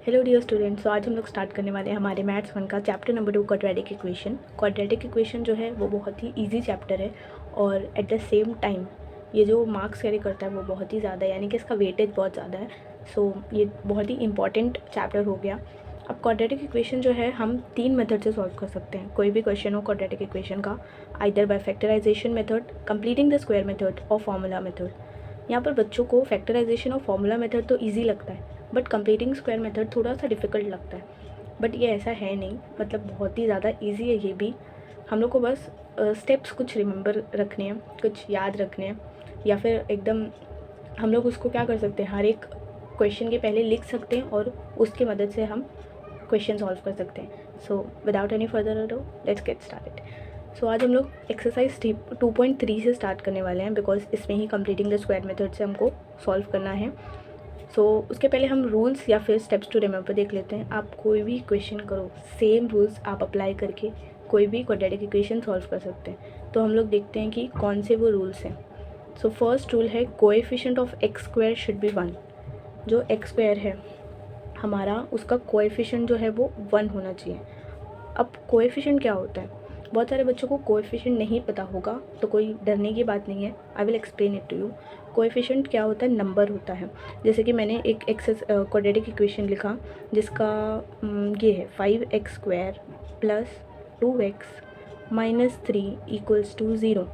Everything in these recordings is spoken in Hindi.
Hello dear students. तो आज हम लोग स्टार्ट करने वाले हैं हमारे मैथ्स 1 का chapter number 2 quadratic equation. Quadratic equation जो है वो बहुत ही इजी चैप्टर है और एट द सेम टाइम ये जो मार्क्स कैरी करता है वो बहुत ही ज़्यादा है, यानी कि इसका वेटेज बहुत ज़्यादा है। सो ये बहुत ही इंपॉर्टेंट चैप्टर हो गया। अब क्वाड्रेटिक इक्वेशन जो है हम 3 मेथड से सॉल्व कर सकते हैं। कोई भी क्वेश्चन हो क्वाड्रेटिक इक्वेशन का, either by factorization method, completing the square method और फॉर्मूला मेथड। यहाँ पर बच्चों को फैक्टराइजेशन और फॉर्मूला मेथड तो ईजी लगता है, बट कंप्लीटिंग स्क्वायर मेथड थोड़ा सा डिफ़िकल्ट लगता है। बट ये ऐसा है नहीं, मतलब बहुत ही ज़्यादा इजी है ये भी। हम लोग को बस स्टेप्स कुछ रिमेंबर रखने हैं, कुछ याद रखने हैं, या फिर एकदम हम लोग उसको क्या कर सकते हैं, हर एक क्वेश्चन के पहले लिख सकते हैं और उसकी मदद से हम क्वेश्चन सॉल्व कर सकते हैं। So without any further ado let's get started. So आज हम लोग एक्सरसाइज 2.3 से स्टार्ट करने वाले हैं, बिकॉज इसमें ही कंप्लीटिंग द स्क्वायर मेथड से हमको सॉल्व करना है। उसके पहले हम रूल्स या फिर स्टेप्स टू रिमेंबर देख लेते हैं। आप कोई भी इक्वेशन करो, सेम रूल्स आप अप्लाई करके कोई भी क्वाड्रेटिक इक्वेशन सॉल्व कर सकते हैं। तो हम लोग देखते हैं कि कौन से वो रूल्स हैं। फर्स्ट रूल है coefficient of x square should be 1। जो एक्स स्क्वायर है हमारा, उसका कोएफिशिएंट जो है वो 1 होना चाहिए। अब कोएफिशिएंट क्या होता है, बहुत सारे बच्चों को कोएफिशिएंट नहीं पता होगा, तो कोई डरने की बात नहीं है। I will explain it to you. Coefficient क्या होता है, नंबर होता है। जैसे कि मैंने एक क्वाड्रेटिक इक्वेशन लिखा जिसका ये है 5x square plus 2x minus 3 equals to 0।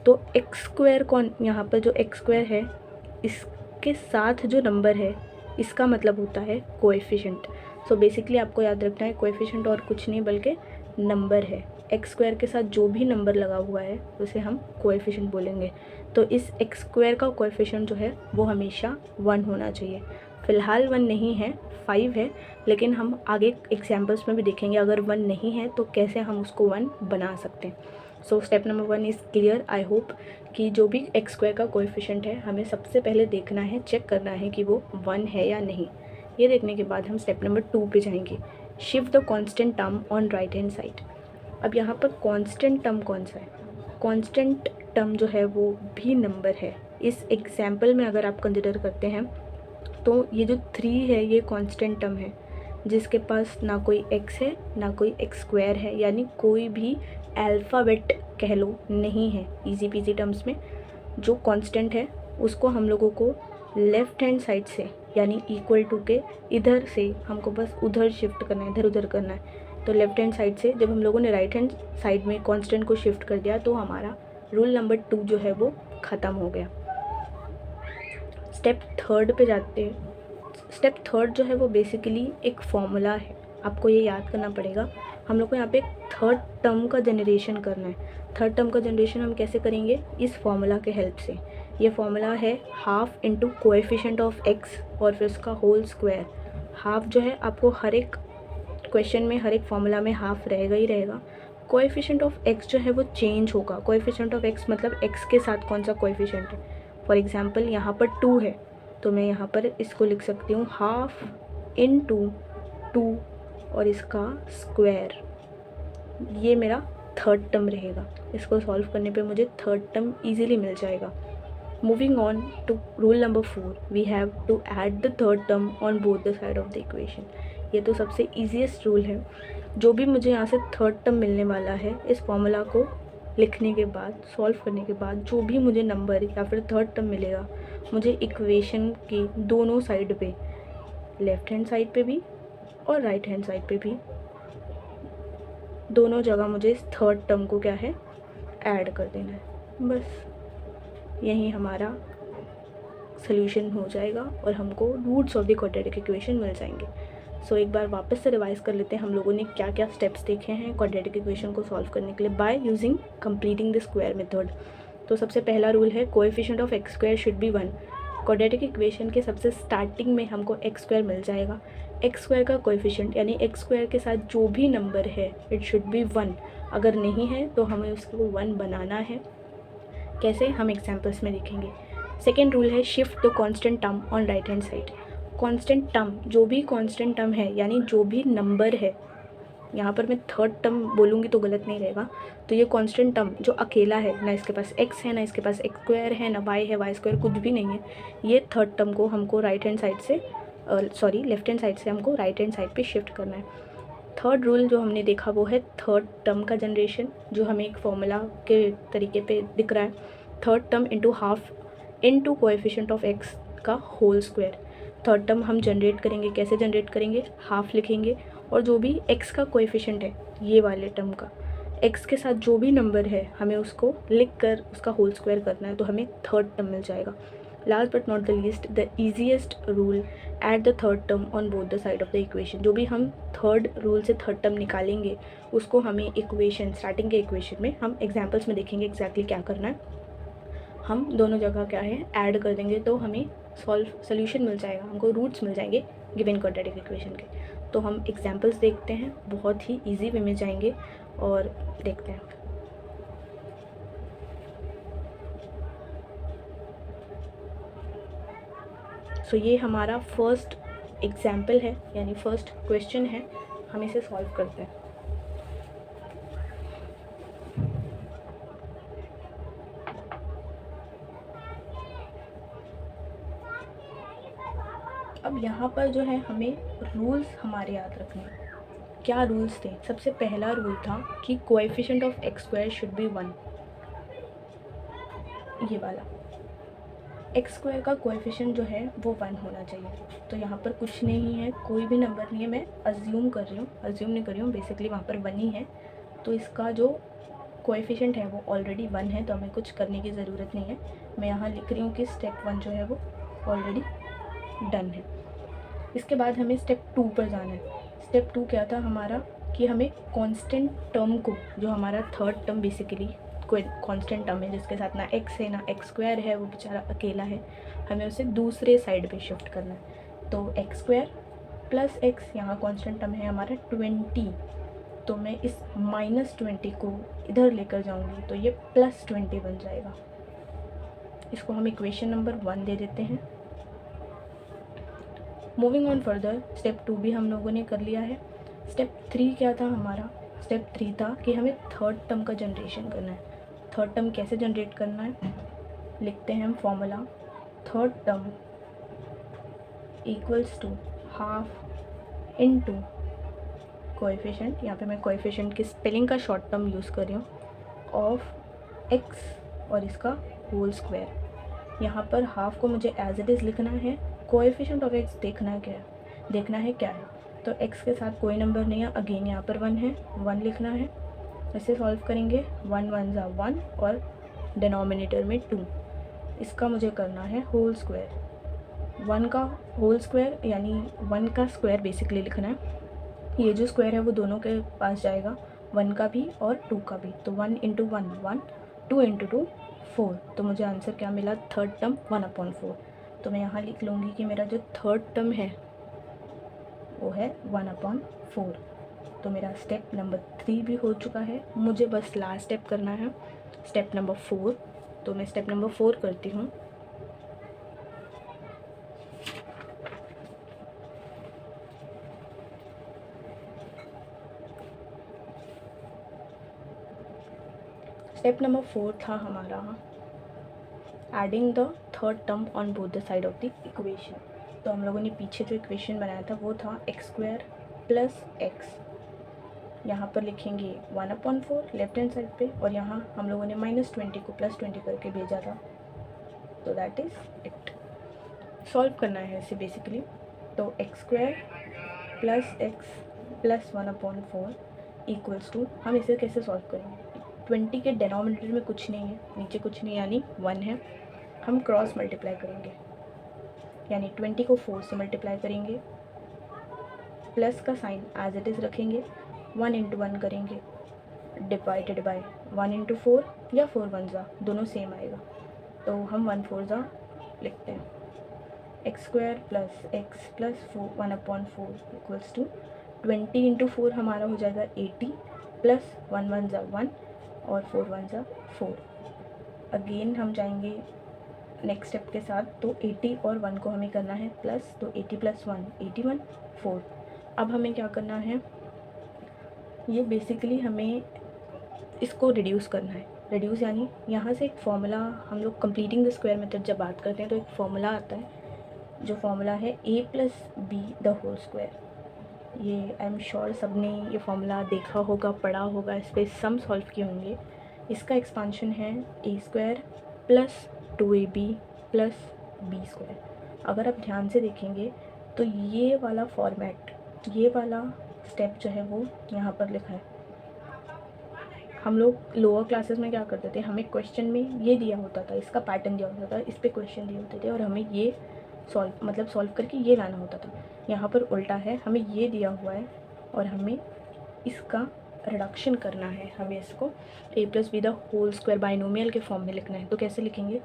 तो एक्स स्क्वायर कौन, यहाँ पर जो एक्स स्क्वायर है इसके साथ जो नंबर है इसका मतलब होता है कोएफिशिएंट। बेसिकली आपको याद रखना है कोएफिशिएंट और कुछ नहीं बल्कि नंबर है। एक्स स्क्वायर के साथ जो भी नंबर लगा हुआ है उसे हम कोएफिशिएंट बोलेंगे। तो इस एक्स स्क्वायर का कोएफिशिएंट जो है वो हमेशा 1 होना चाहिए। फ़िलहाल 1 नहीं है, 5 है, लेकिन हम आगे एग्जाम्पल्स में भी देखेंगे अगर 1 नहीं है तो कैसे हम उसको 1 बना सकते हैं। Step number 1 is clear. I hope कि जो भी एक्स स्क्वायर का कोएफिशिएंट है हमें सबसे पहले देखना है, चेक करना है कि वो 1 है या नहीं। ये देखने के बाद हम स्टेप नंबर 2 पे जाएंगे। Shift the constant term on right hand side. अब यहाँ पर कांस्टेंट टर्म कौन सा है, कांस्टेंट टर्म जो है वो भी नंबर है। इस एग्जाम्पल में अगर आप कंसिडर करते हैं तो ये जो 3 है ये कांस्टेंट टर्म है जिसके पास ना कोई x है ना कोई x स्क्वायर है, यानी कोई भी अल्फ़ाबेट कह लो नहीं है। इजी पीजी टर्म्स में जो कांस्टेंट है उसको हम लोगों को लेफ़्ट हैंड साइड से यानी इक्वल टू के इधर से हमको बस उधर शिफ्ट करना है, इधर उधर करना है। तो लेफ़्ट हैंड साइड से जब हम लोगों ने राइट हैंड साइड में कांस्टेंट को शिफ्ट कर दिया तो हमारा रूल नंबर 2 जो है वो ख़त्म हो गया। स्टेप थर्ड पे जाते हैं। स्टेप थर्ड जो है वो बेसिकली एक फॉर्मूला है, आपको ये याद करना पड़ेगा। हम लोग को यहाँ पे एक थर्ड टर्म का जनरेशन करना है। थर्ड टर्म का जनरेशन हम कैसे करेंगे, इस फॉर्मूला के हेल्प से। ये फॉर्मूला है half into coefficient of x और फिर उसका होल स्क्वायर। हाफ जो है आपको हर एक क्वेश्चन में, हर एक फॉर्मूला में हाफ रहेगा ही रहेगा। कोएफिशिएंट ऑफ एक्स जो है वो चेंज होगा। कोएफिशिएंट ऑफ एक्स मतलब एक्स के साथ कौन सा कोएफिशिएंट है। फॉर एग्जांपल यहाँ पर 2 है तो मैं यहाँ पर इसको लिख सकती हूँ हाफ इंटू 2 और इसका स्क्वायर। ये मेरा थर्ड टर्म रहेगा। इसको सॉल्व करने पे मुझे थर्ड टर्म इजीली मिल जाएगा। Moving on to rule number 4, we have to add the third term on both the side of the equation. ये तो सबसे ईजीएस्ट रूल है। जो भी मुझे यहाँ से थर्ड टर्म मिलने वाला है, इस फॉर्मूला को लिखने के बाद, सॉल्व करने के बाद जो भी मुझे नंबर या फिर थर्ड टर्म मिलेगा, मुझे इक्वेशन की दोनों साइड पे, लेफ़्ट हैंड साइड पे भी और राइट हैंड साइड पे भी, दोनों जगह मुझे इस थर्ड टर्म को क्या है, ऐड कर देना है। बस यही हमारा सॉल्यूशन हो जाएगा और हमको roots of the quadratic equation मिल जाएंगे। एक बार वापस से रिवाइज कर लेते हैं हम लोगों ने क्या क्या स्टेप्स देखे हैं क्वाड्रेटिक इक्वेशन को सॉल्व करने के लिए by using completing the square method. सबसे पहला रूल है coefficient of x square should be 1। Quadratic equation के सबसे स्टार्टिंग में हमको एक्स स्क्वायर मिल जाएगा। एक्स स्क्वायर का कोएफिशिएंट यानी एक्स स्क्वायर के साथ जो भी नंबर है इट शुड बी 1। अगर नहीं है तो हमें उसको 1 बनाना है। कैसे, हम एग्जाम्पल्स में देखेंगे। सेकेंड रूल है shift the constant term on right hand side. Constant term, जो भी कांस्टेंट टर्म है यानी जो भी नंबर है, यहाँ पर मैं थर्ड टर्म बोलूँगी तो गलत नहीं रहेगा। तो ये कांस्टेंट टर्म जो अकेला है, ना इसके पास x है ना इसके पास x स्क्वायर है ना y है, y स्क्वायर कुछ भी नहीं है, ये थर्ड टर्म को हमको राइट हैंड साइड से सॉरी लेफ्ट हैंड साइड से हमको राइट हैंड साइड पे शिफ्ट करना है। थर्ड रूल जो हमने देखा वो है थर्ड टर्म का जनरेशन, जो हमें एक फॉर्मूला के तरीके पे दिख रहा है। Third term into half into coefficient of x का होल स्क्वायर। थर्ड टर्म हम जनरेट करेंगे, कैसे जनरेट करेंगे, हाफ लिखेंगे और जो भी एक्स का कोएफिशिएंट है ये वाले टर्म का, एक्स के साथ जो भी नंबर है हमें उसको लिख कर उसका होल स्क्वायर करना है, तो हमें थर्ड टर्म मिल जाएगा। Last but not the least, the easiest rule at the third term on both the side of the equation. जो भी हम थर्ड रूल से थर्ड टर्म निकालेंगे उसको हमें इक्वेशन, स्टार्टिंग के इक्वेशन में हम एग्जाम्पल्स में देखेंगे एग्जैक्टली क्या करना है। हम दोनों जगह क्या है ऐड कर देंगे तो हमें सोल्यूशन मिल जाएगा, हमको रूट्स मिल जाएंगे गिवन क्वाड्रेटिक इक्वेशन के। तो हम एग्जाम्पल्स देखते हैं, बहुत ही ईजी वे में जाएंगे और देखते हैं। सो ये हमारा फर्स्ट एग्जाम्पल है, यानी फर्स्ट क्वेश्चन है, हम इसे सॉल्व करते हैं। अब यहाँ पर जो है हमें रूल्स हमारे याद रखने हैं। क्या रूल्स थे? सबसे पहला रूल था कि coefficient of x square should be 1, ये वाला एक्स स्क्वायर का कोएफिशिएंट जो है वो 1 होना चाहिए। तो यहाँ पर कुछ नहीं है, कोई भी नंबर नहीं है, मैं अज्यूम कर रही हूँ, अज्यूम नहीं कर रही हूँ, बेसिकली वहाँ पर 1 ही है। तो इसका जो कोएफिशिएंट है वो ऑलरेडी 1 है, तो हमें कुछ करने की ज़रूरत नहीं है। मैं यहाँ लिख रही हूँ कि स्टेप 1 जो है वो ऑलरेडी डन है। इसके बाद हमें स्टेप 2 पर जाना है। स्टेप 2 क्या था हमारा, कि हमें कांस्टेंट टर्म को, जो हमारा थर्ड टर्म बेसिकली कोई कांस्टेंट टर्म है जिसके साथ ना एक्स है ना एक्स स्क्वायर है, वो बेचारा अकेला है, हमें उसे दूसरे साइड पे शिफ्ट करना है। तो एक्स स्क्वायर प्लस एक्स, यहाँ कांस्टेंट टर्म है हमारा 20, तो मैं इस -20 को इधर लेकर जाऊँगी तो ये +20 बन जाएगा। इसको हम इक्वेशन नंबर 1 दे देते हैं। मूविंग ऑन फर्दर, स्टेप 2 भी हम लोगों ने कर लिया है। स्टेप 3 क्या था हमारा? स्टेप 3 था कि हमें थर्ड टर्म का जनरेशन करना है। थर्ड टर्म कैसे जनरेट करना है, लिखते हैं हम formula. Third term equals to half into coefficient, यहाँ पे मैं कोएफिशिएंट की स्पेलिंग का शॉर्ट टर्म यूज़ कर रही हूँ, ऑफ एक्स और इसका होल स्क्वायर। यहाँ पर हाफ को मुझे एज इट इज़ लिखना है, कोएफिशिएंट ऑफ एक्स देखना है क्या है। तो एक्स के साथ कोई नंबर नहीं है, अगेन यहाँ पर 1 है, 1 लिखना है। इसे सॉल्व करेंगे, 1 1 ज़ा 1 और डिनोमिनेटर में 2। इसका मुझे करना है होल स्क्वायर। 1 का होल स्क्वायर यानी 1 का स्क्वायर बेसिकली लिखना है। ये जो स्क्वायर है वो दोनों के पास जाएगा, 1 का भी और 2 का भी। तो 1 इंटू 1 1, 2 इंटू 2 4। तो मुझे आंसर क्या मिला? Third term 1/4। तो मैं यहाँ लिख लूँगी कि मेरा जो थर्ड टर्म है वो है 1/4। तो मेरा स्टेप नंबर 3 भी हो चुका है, मुझे बस लास्ट स्टेप करना है, स्टेप नंबर 4। तो मैं स्टेप नंबर 4 करती हूँ। स्टेप नंबर 4 था हमारा adding the third term on both the side of the equation. तो हम लोगों ने पीछे जो इक्वेशन बनाया था वो था एक्स स्क्वायर प्लस एक्स, यहाँ पर लिखेंगे 1/4 लेफ्ट हैंड साइड पे, और यहाँ हम लोगों ने -20 को +20 करके भेजा था। तो दैट इज़ इट। सॉल्व करना है इसे बेसिकली। तो x square plus x plus 1/4 equals to, हम इसे कैसे सॉल्व करेंगे? 20 के डिनोमिनेटर में कुछ नहीं है, नीचे कुछ नहीं यानी 1 है, हम क्रॉस मल्टीप्लाई करेंगे, यानी 20 को 4 से मल्टीप्लाई करेंगे, प्लस का साइन एज इट इज़ रखेंगे, 1 इंटू 1 करेंगे, डिवाइडेड बाय 1 इंटू 4 या 4 1 ज़ा, दोनों सेम आएगा। तो हम 1 4 ज़ा लिखते हैं, x square plus x plus 1/4 equals to 20 into 4 हमारा हो जाएगा 80, प्लस 1 1 ज़ा 1 और 4 1 ज़ा 4। अगेन हम जाएंगे नेक्स्ट स्टेप के साथ, तो 80 और 1 को हमें करना है प्लस, तो 80 + 1 81 4। अब हमें क्या करना है, ये बेसिकली हमें इसको रिड्यूस करना है। रिड्यूस यानी यहाँ से एक फॉर्मूला, हम लोग कंप्लीटिंग द स्क्वायर मेथड जब बात करते हैं तो एक फॉर्मूला आता है जो फॉर्मूला है a plus B the whole square, ये आई एम श्योर सब ने ये फॉर्मूला देखा होगा, पढ़ा होगा, इस पर सम सॉल्व किए होंगे। इसका एक्सपांशन है a square plus 2ab plus B square. अगर आप ध्यान से देखेंगे तो ये वाला फॉर्मेट, ये वाला स्टेप जो है वो यहाँ पर लिखा है। हम लोग लोअर क्लासेस में क्या करते थे, हमें क्वेश्चन में ये दिया होता था, इसका पैटर्न दिया होता था, इस पे क्वेश्चन दिए होते थे और हमें ये सॉल्व करके ये लाना होता था। यहाँ पर उल्टा है, हमें ये दिया हुआ है और हमें इसका रिडक्शन करना है। हमें इसको a plus B the whole square binomial के फॉर्म में लिखना है। तो कैसे लिखेंगे,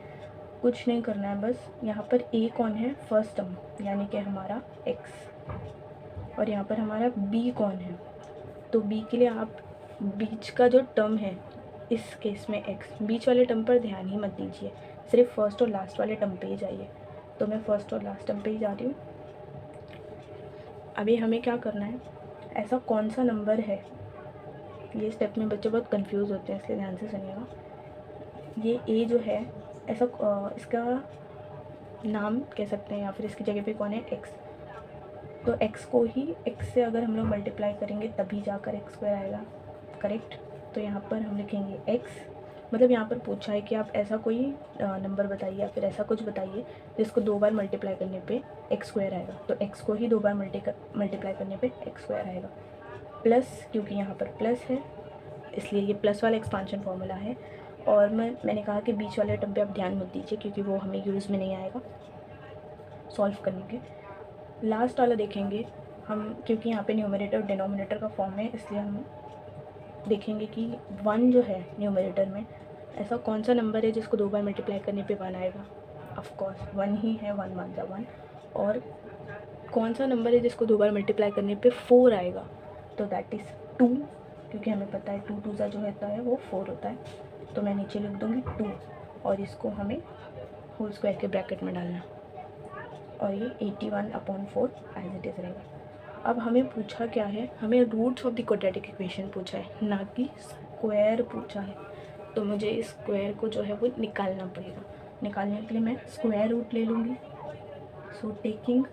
कुछ नहीं करना है, बस यहाँ पर a कौन है, फर्स्ट टर्म यानी कि हमारा x, और यहाँ पर हमारा b कौन है, तो b के लिए आप बीच का जो टर्म है, इस केस में x, बीच वाले टर्म पर ध्यान ही मत दीजिए, सिर्फ फर्स्ट और लास्ट वाले टर्म पे ही जाइए। तो मैं फर्स्ट और लास्ट टर्म पे ही जा रही हूँ। अभी हमें क्या करना है, ऐसा कौन सा नंबर है, ये स्टेप में बच्चे बहुत कंफ्यूज होते हैं, इसलिए ध्यान से सुनिएगा। ये a जो है, ऐसा इसका नाम कह सकते हैं या फिर इसकी जगह पे कौन है, x। तो x को ही x से अगर हम लोग मल्टीप्लाई करेंगे तभी जाकर x स्क्वायर आएगा, करेक्ट। तो यहाँ पर हम लिखेंगे x, मतलब यहाँ पर पूछा है कि आप ऐसा कोई नंबर बताइए या फिर ऐसा कुछ बताइए जिसको 2 बार मल्टीप्लाई करने पे x स्क्वायर आएगा। तो x को ही 2 बार मल्टीप्लाई करने पे x स्क्वायर आएगा। प्लस, क्योंकि यहाँ पर प्लस है इसलिए ये प्लस वाला एक्सपांशन फार्मूला है। और मैंने कहा कि बीच वाले टर्म पे आप ध्यान मत दीजिए क्योंकि वो हमें यूज़ में नहीं आएगा सॉल्व करने के। लास्ट वाला देखेंगे हम, क्योंकि यहाँ पे न्यूमरेटर और डिनोमिनेटर का फॉर्म है, इसलिए हम देखेंगे कि 1 जो है न्यूमरेटर में, ऐसा कौन सा नंबर है जिसको 2 बार मल्टीप्लाई करने पे 1 आएगा। ऑफ कोर्स 1 ही है, 1 1 जा 1। और कौन सा नंबर है जिसको 2 बार मल्टीप्लाई करने पे 4 आएगा, तो दैट इज़ 2, क्योंकि हमें पता है 2 2 जो होता है वो 4 होता है। तो मैं नीचे लिख दूँगी 2 और इसको हमें होल स्क्वायर के ब्रैकेट में डालना, और ये 81/4 एज इट इज़ रहेगा। अब हमें पूछा क्या है, हमें roots of the quadratic equation पूछा है, ना कि स्क्वायर पूछा है। तो मुझे इस स्क्वायर को जो है वो निकालना पड़ेगा। निकालने के लिए मैं स्क्वायर रूट ले लूँगी। So taking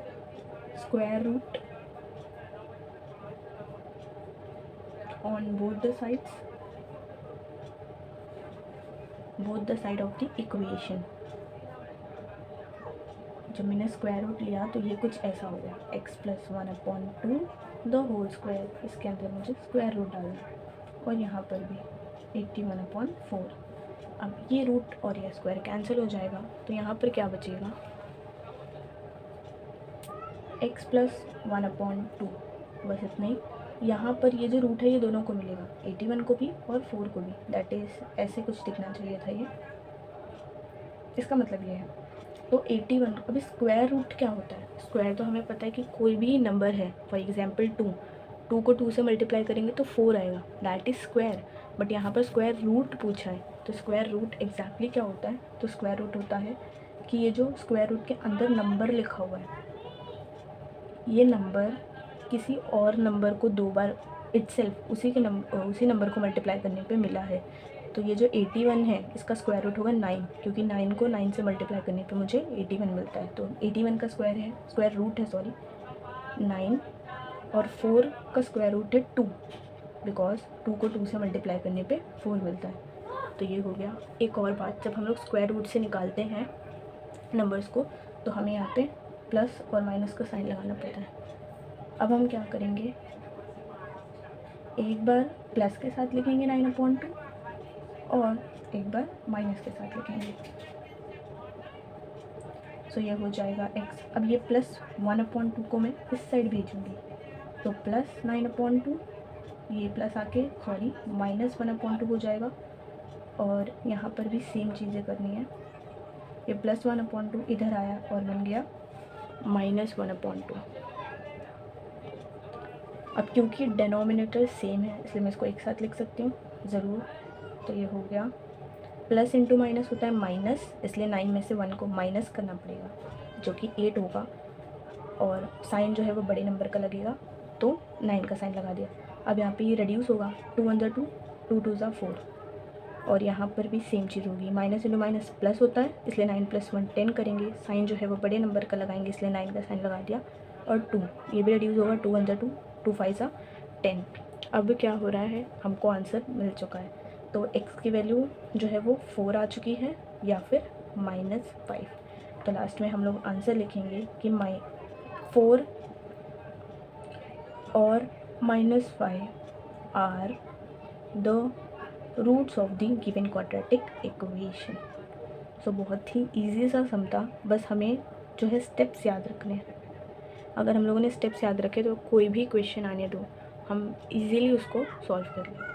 square root on both the side of the equation. जब मैंने स्क्वायर रूट लिया तो ये कुछ ऐसा हो गया, x plus 1/2 the whole square, इसके अंदर मुझे स्क्वायर रूट डालना, और यहाँ पर भी 81/4। अब ये रूट और ये स्क्वायर कैंसिल हो जाएगा, तो यहाँ पर क्या बचेगा, x प्लस 1/2, बस इतना ही। यहाँ पर ये जो रूट है ये दोनों को मिलेगा, 81 को भी और 4 को भी, दैट इज़ ऐसे कुछ दिखना चाहिए था ये, इसका मतलब ये है। तो 81, अभी स्क्वायर रूट क्या होता है, स्क्वायर तो हमें पता है कि कोई भी नंबर है, फॉर एग्जांपल 2 को 2 से मल्टीप्लाई करेंगे तो 4 आएगा, दैट इज़ स्क्वायर। बट यहाँ पर स्क्वायर रूट पूछा है, तो स्क्वायर रूट एग्जैक्टली क्या होता है, तो स्क्वायर रूट होता है कि ये जो स्क्वायर रूट के अंदर नंबर लिखा हुआ है, ये नंबर किसी और नंबर को 2 बार इटसेल्फ उसी नंबर को मल्टीप्लाई करने पे मिला है। तो ये जो 81 है इसका स्क्वायर रूट होगा 9, क्योंकि 9 को 9 से मल्टीप्लाई करने पे मुझे 81 मिलता है। तो 81 का स्क्वायर रूट है 9, और 4 का स्क्वायर रूट है 2, बिकॉज 2 को 2 से मल्टीप्लाई करने पे 4 मिलता है। तो ये हो गया। एक और बात, जब हम लोग स्क्वायर रूट से निकालते हैं नंबर्स को तो हमें यहाँ पे प्लस और माइनस का साइन लगाना पड़ता है। अब हम क्या करेंगे, एक बार प्लस के साथ लिखेंगे 9/2 और एक बार माइनस के साथ लिखेंगे। सो ये हो जाएगा x। अब ये प्लस 1/2 को मैं इस साइड भेजूँगी, तो प्लस 9/2, ये प्लस आके माइनस 1/2 हो जाएगा। और यहाँ पर भी सेम चीज़ें करनी है, ये प्लस 1/2 इधर आया और बन गया माइनस 1/2। अब क्योंकि डिनोमिनेटर सेम है इसलिए मैं इसको एक साथ लिख सकती हूँ ज़रूर। तो ये हो गया, प्लस इंटू माइनस होता है माइनस, इसलिए 9 में से 1 को माइनस करना पड़ेगा जो कि 8 होगा, और साइन जो है वो बड़े नंबर का लगेगा, तो 9 का साइन लगा दिया। अब यहाँ पे ये रिड्यूस होगा, 2 × 2 2 2 4, और यहाँ पर भी सेम चीज़ होगी, माइनस इंटू माइनस प्लस होता है, इसलिए 9 + 1 10 करेंगे। साइन जो है वो बड़े नंबर का लगाएंगे, इसलिए 9 का साइन लगा दिया। और 2 ये भी रिड्यूस होगा, 2 × 2 2 5 10। अब क्या हो रहा है, हमको आंसर मिल चुका है। तो x की वैल्यू जो है वो 4 आ चुकी है या फिर -5। तो लास्ट में हम लोग आंसर लिखेंगे कि 4 और -5 are the roots of the given quadratic equation. So बहुत ही ईजी सा सम था, बस हमें जो है स्टेप्स याद रखने हैं। अगर हम लोगों ने स्टेप्स याद रखे तो कोई भी क्वेश्चन आने दो हम इजीली उसको सॉल्व कर लेंगे।